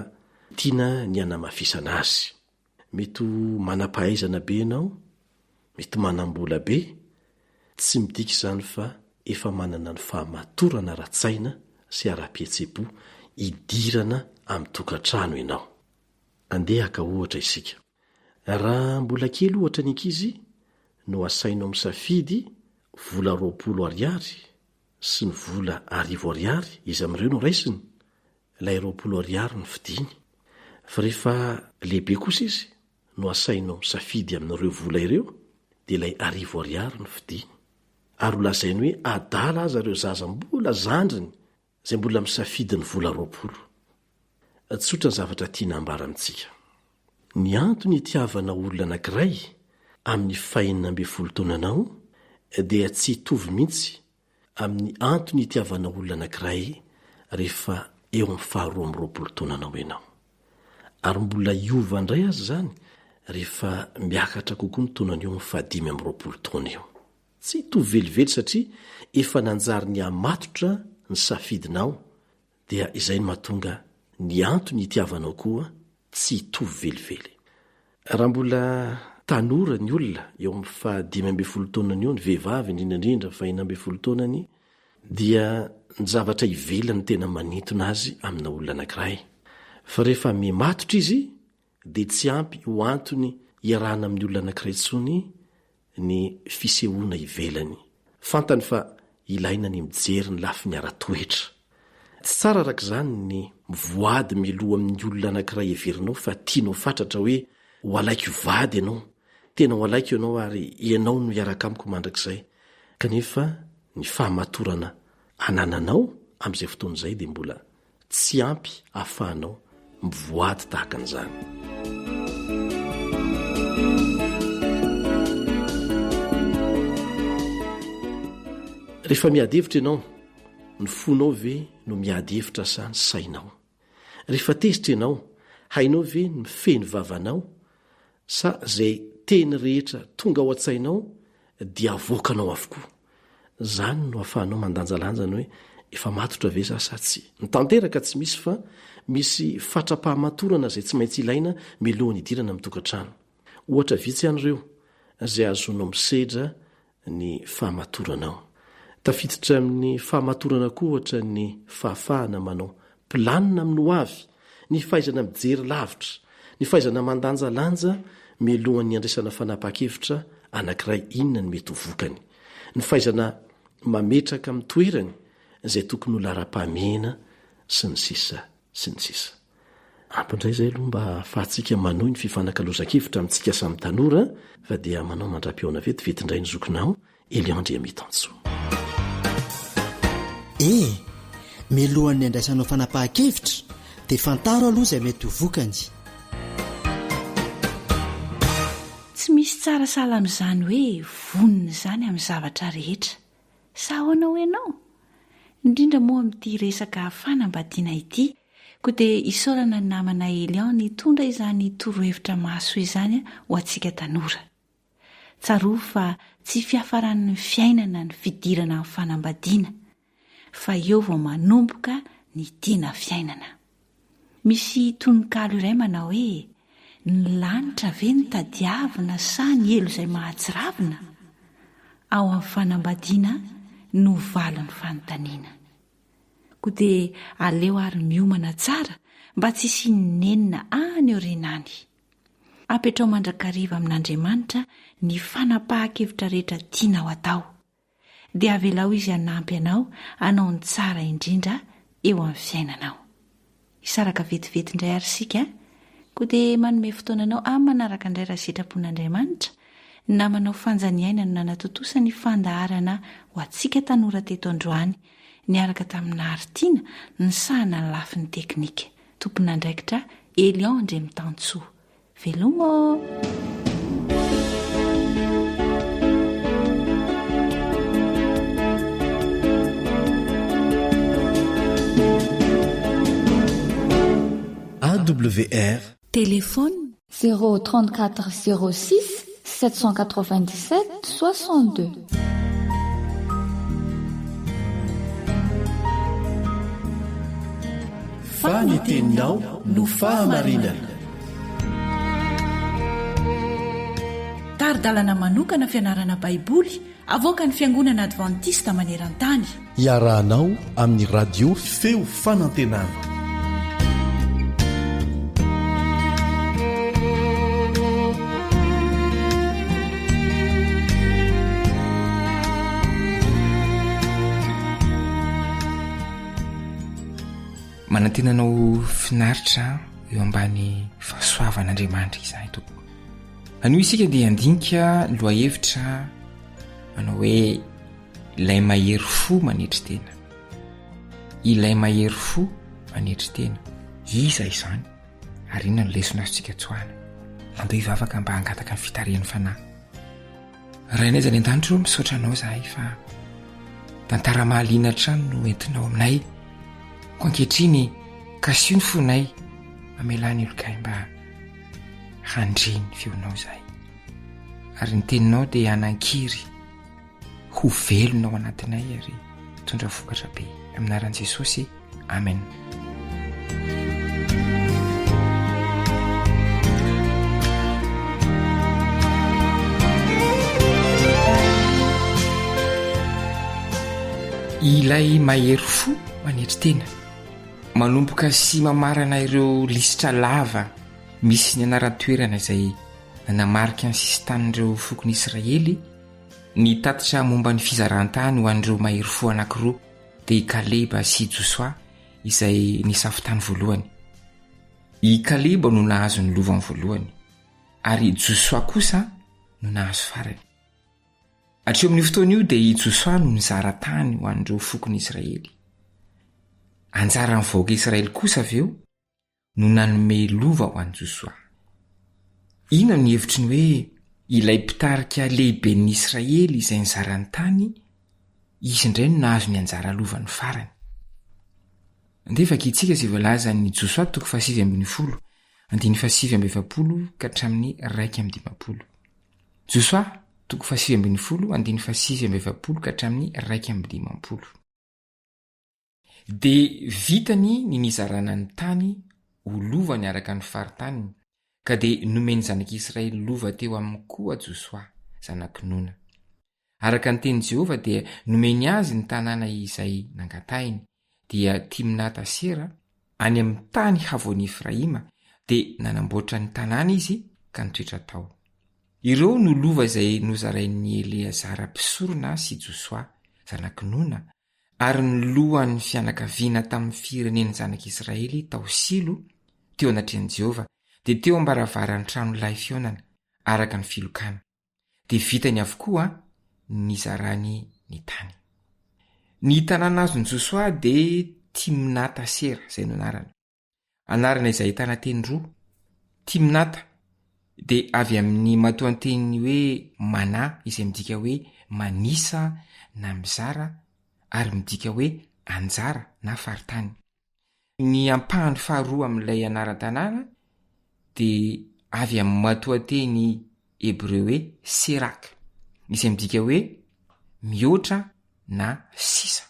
tiana ny anamafisana azy mety manam-pahaizana be ianao mety manam-bola be tsy midika izany fa efa manana ny fahamatorana ara-tsaina sy ara-pietsebo hidirana amin'ny tokantrano ianao andeha ka ohatra isika raha mbola kely ohatra ny ankizy no asainao misafidy vola 20 ariary sy ny vola 10 ariary izy amin'ireo no raisiny ilay 20 ariary ny fidiny fa rehefa lehibe kosa izy no asainao misafidy amin'ireo vola ireo dia ilay 10 ariary ny fidiny ary ho lazainy hoe adala aza ireo zaza mbola zandriny izay mbola misafidy ny vola 20. Tsotra ny zavatra tiana ambara amintsika. Ny antony itiavana olona anankiray amin'ny 40 taonanao dia tsy hitovy mihitsy amin'ny antony itiavana olona anankiray rehefa eo amin'ny 12 taonanao ianao. Ary mbola iova indray azy zany rehefa miakatra kokoa ny taonany eo amin'ny 15 taona eo. Tsy hitovy velively satria efa nanjary ny amatotra ny safidinao dia izay no mahatonga ny antony itiavanao koa tsy hitovy velively. Raha mbola tanora ny olona eo amin'ny 15 taonany eo ny vehivavy indrindra 15 taonany dia ny zavatra ivelany tena manintona azy amina olona anankiray. Fa rehefa mematotra izy dia tsy ampy ho antony iarahana amin'ny olona anankiray tsony ny fisehoana ivelany. Fantany fa ilaina ny mijery ny lafi ny ara-toetra. Tsy tsara araka izany ny mivoady miloha amin'ny olona anankiray everinao fa tianao fatratra hoe ho alaiko vady ianao, tena ho alaiko ianao ary ianao no iaraka amiko mandrakizay. Kanefa ny fahamatorana anananao amin'izay fotoana izay dia mbola tsy ampy ahafahanao mivoady tahaka an'izany. Rehefa miady hevitra ianao, ny fonao ve no miady hevitra sa ny sainao? Rehefa tezitra ianao, hainao ve ny mifeny vavanao sa izay teny rehetra tonga ao an-tsainao dia avoakanao avokoa? Zany no ahafahanao mandanjalanjana hoe efa matotra ve sa tsy. Ny tanteraka tsy misy fa misy fatrapahamatorana izay tsy maintsy ilaina milohany idirana amin'ny tokantrano. Ohatra vitsy ian'ireo izay azonao misedra ny fahamatoranao. Tafiditra amin'ny fahamatorana koa ohatra ny fahafahana manao planina amin'ny ho avy, ny fahaizana mijery lavitra, ny fahaizana mandanjalanja milohan'ny andraisana fanapaha-kevitra anankiray inona ny mety ho vokany, ny fahaizana mametraka amin'ny toerany izay tokony ho lara-pahamiana sy ny sisa sy ny sisa. Ampindray izay aloha mba fahatsika manohy ny fifanakaloza-kevitra amintsika samy tanora fa dia manao mandra-piaona vetivety-indray ny zokinao Eliandre Mitansoa. Milohan'ny andraisanao fanapaha-kevitra dia fantaro aloha izay mety ho vokany. Tsy misy tsara sala amin'izany hoe vonina izany amin'ny zavatra rehetra. Sa ahoana ianao? Indrindra moa amin'ity resaka fanambadiana ity, koa dia isaorana ny namana Elian nitondra izany torohevitra mahasoa izany ho antsika tanora. Tsaroa fa tsy fiafaran'ny fiainana ny fidirana amin'ny fanambadiana, fa eo vao manomboka ny tiana fiainana. Misy tononkalo iray manao hoe ny lanitra ve ny tadiavina sa ny elo izay mahatsiravina? Ao amin'ny fanambadiana no valin'ny fanontaniana. Koa dia aleo ary miomana tsara mba tsy sinenina any orenany. Apetrao mandrakariva amin'Andriamanitra ny fanapaha-kevitra rehetra tianao atao. Dia avelao izy hanampy anao hanao ny tsara indrindra eo amin'ny fiainanao. Isaraka vetivety indray ary sika, koa dia manome fotoananao amin'ny manaraka indray raha sitrapon'Andriamanitra na manao fanjaniaina no nanatotosa ny fandaharana ho antsika tanora teto androany, niaraka tamin'ny haritiana ny sahana ny lafin'ny teknika. Tompon'andraikitra Eliandre Mitansoa. Veloma! AWR Téléphone 034 06 797 62. Faniteninao no fahamarinana. Taridalana manokana fianarana baiboly avoaka ny Fiangonana Adventista maneran-tany. Iarahanao amin'ny radio feo fanantenana. manantenanao finaritra eo ambany fahasoavan'Andriamanitra izay tompoko. Anio isika dia andinika lohahevitra manao hoe ilay mahery fo manetry tena. Ilay mahery fo manetry tena. Iza izany? Ary inona no lesona azotsika tsoahana? Andeha hivavaka mba hangataka ny fitarian'ny fanahy. Rainay zany an-danitro misaotra anao zahay fa tantara mahaliana trano no entinao aminay. Ko ankehitriny kasio ny fonay mamelany olokay mba handreny feonao zahay. Ary ny teninao dia hanan-kiry ho velonao anatinay ary tondra vokatra be. Amin'ny anaran'i Jesosy. Amen. Ilay mahery fo manetry tena. Manomboka sy mamarana ireo lisitra lava misy ny anaran-toerana izay nanamarika ny sisin-tanin'ireo fokony Israely ny tatitra momba ny fizarantany ho an'ireo mahery fo anankiroa dia Kaleba sy Josua izay nisafitany voalohany. I Kaleba no nahazo ny lovany voalohany ary Josua kosa no nahazo farany. Hatreo amin'ny fotoana io dia i Josua no nizara tany ho an'ireo fokony Israely. Anjara ny vahoaka Israely kosa avy eo no nanome lova ho an'i Josua. Ina ny hevitry ny hoe ilay mpitarika lehiben'ny Israely izay nizara ny tany, izy indray no nahazo ny anjara lovany farany. Andefa kitsika izay voalaza ny Josua 7:20, 7:20 ka hatramin'ny 1:50. Josua 7:20, 7:20 ka hatramin'ny 1:50. De vitany ny nizarana ny tany ho lovany araka ny faritany, ka de nomeny zanak'Israely lova teo amin'ny koa Josua zanaky Nona. Araka ny teny Jehova dia nomeny azy ny tanàna izay nangatahiny dia Timnata Sera any amin'ny tany havoan'i Efraima, de nanamboatra ny tanàna izy ka nitoetra tao. Ireo no lova izay nozarain'ny Eleazara mpisorona sy Josua zanaky Nona, ary ny lohan'ny fianakaviana tamin'ny firenen'ny zanak'Israely tao Silo teo anatrehan'i Jehova, de teo ambaravarany trano lay fionana araka ny filokana. De vitany avokoa nizarany ny tany. Ny tanàna azon'i Josua de Timnata Sera izay no anarana. Anarana izay ahitana teny roa. Timnata de avy amin'ny matoan-teny hoe Mana izay midika hoe manisa na mizara, ary midika hoe anjara na faritany. Ny ampahany faharoa amin'ilay anaran-tanàna de avy amin'ny matoan-teny Hebreo hoe Serak izay midika hoe mihoatra na sisa.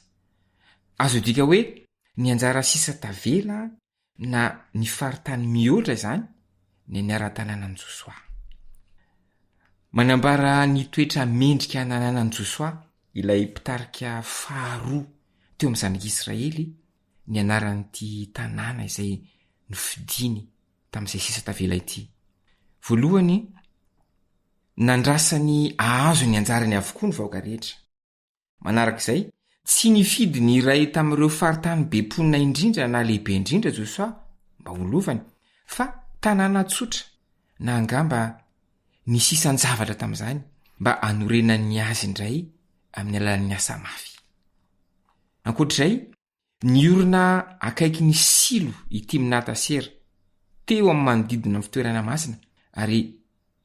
Azo dika hoe ny anjara sisa tavela na ny faritany mihoatra izany ny anaran-tanànan Josua. Manambara ny toetra mendrika nananan'i Josua ilay mpitarika faharoa teo amin'ny zanak'Israely ny anaran'ity tanàna izay nofidiny tamin'izay sisa tavela ity. Voalohany, nandrasany ahazo ny anjarany avokoa ny vahoaka rehetra. Manarak'izay, tsy nifidy ny iray tamin'ireo faritany be mponina indrindra na lehibe indrindra Josua mba ho lovany, fa tanàna tsotra na angamba ny sisan-javatra tamin'izany mba hanorenany azy indray amin'ny alalan'ny asa mafy. Ankoatr'izay, ny orona akaiky ny Silo i Timnata Sera teo amin'ny manodidina amin'ny fitoerana masina ary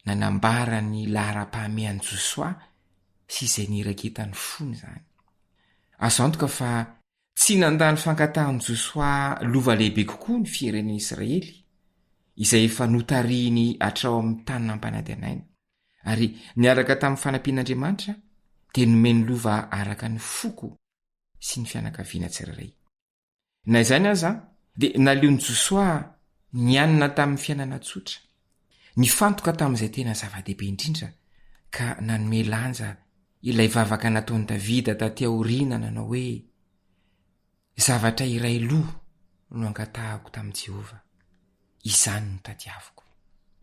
nanambara ny lahara-pahamehan'i Josua sy izay niraketany fony izany. Azo antoka fa tsy nandany fankatahan'i Josua lova lehibe kokoa ny firenen'ny Israely izay efa notarihiny hatrao amin'ny tany nampanadinaina, ary niaraka tamin'ny fanampian'Andriamanitra dia nomeny lova araka ny foko sy ny fianakaviana tsirairay. Na izany aza dia naleon'i Josua nianina tamin'ny fiainana tsotra, nifantoka tamin'izay tena zava-dehibe indrindra, ka nanome lanja ilay vavaka nataon'i Davida taty aoriana nanao hoe zavatra iray loha no angatahako tamin'i Jehova, izany no tadiaviko.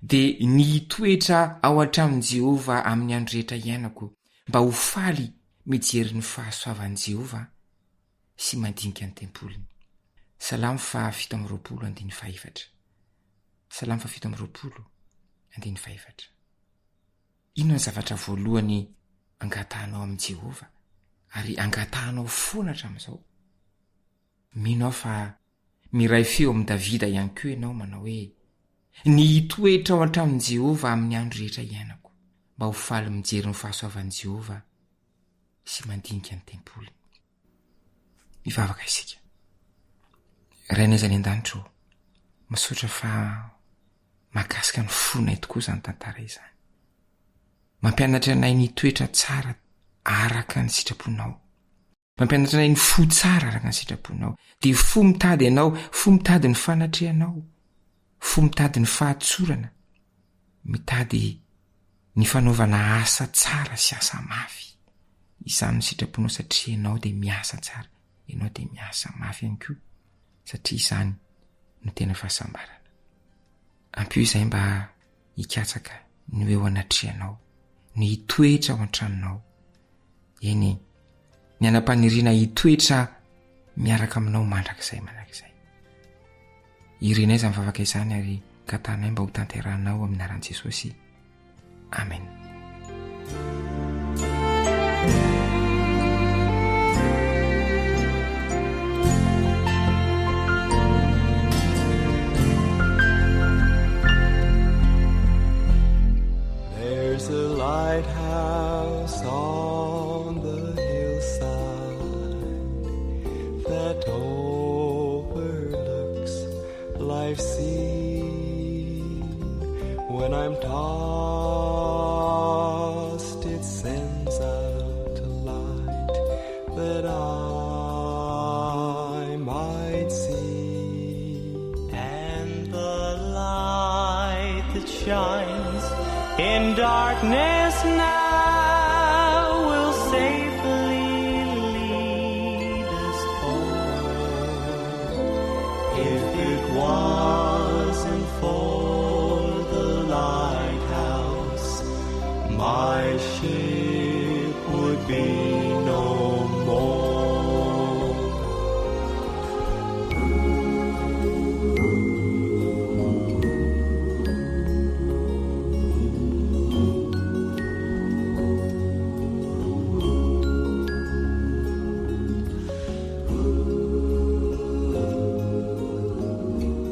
De ny toetra ao an-tramin'i Jehova amin'ny andro rehetra iainako mba ho faly mijery ny fahasoavan'i Jehova sy mandinika ny tempoliny. Salamo fa 7:20 Salamo fa 7:20 Inona ny zavatra voalohany angatahnao amin'i Jehova ary angatahnao foana hatramin'izao? Mino aho fa miray feo amin'i Davida ihany koa ianao manao hoe ny toetra ao hatramin'i Jehova amin'ny andro rehetra iainako, mba ho faly mijery ny fahasoavan'i Jehova sy mandinika ny tempoly. Mivavaka isika. Rainay izany an-danitro, misaotra fa mahakasika ny fonay tokoa izany tantara izany. Mampianatra anay ny toetra tsara araka ny sitraponao. Mampianatra anay ny fo tsara araka ny sitraponao. Dia fo mitady ianao, fo mitady ny fanatrehanao, fo mitady ny fahatsorana, mitady ny fanaovana asa tsara sy asa mafy. Izany ny sitraponao satria ianao dia miasa tsara, ianao dia miasa mafy ihany koa, satria izany no tena fahasambarana. Ampio izay mba hikatsaka ny eo anatrehanao, ny hitoetra ao an-tranonao. Eny, ny anam-paniriana hitoetra miaraka aminao mandrakizay. Irenay izany mivavaka izany ary katanay mba ho tanterahanao amin'ny aran'i Jesosy. Amen. There's a lighthouse on the hillside that overlooks life's sea. When I'm tossed, it sends out a light that I might see. And the light that shines in darkness now will safely lead us home. If it wasn't for the lighthouse, my ship would be no more.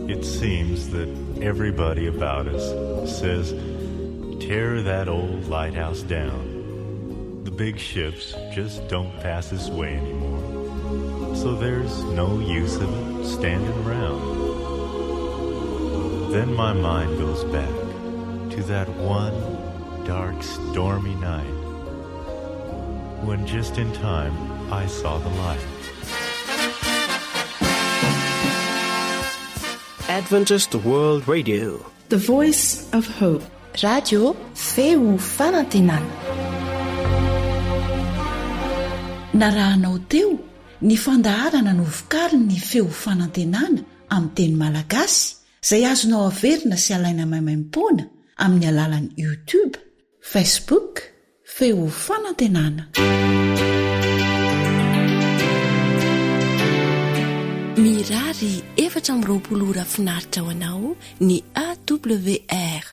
It seems that everybody about us says, tear that old lighthouse down. The big ships just don't pass this way anymore. So there's no use of it standing around. Then my mind goes back to that one dark, stormy night when just in time I saw the light. Adventist World Radio, the voice of hope. Radio feo fanantenana. Narahanao teo ny fandaharana no vokariny ny feo fanantenana amin'ny teny malagasy izay azonao averina sy alaina maimaimpoana amin'ny alalan'ny YouTube, Facebook, feo fanantenana. Mirary 420 ora finaritra ho anao ny AWR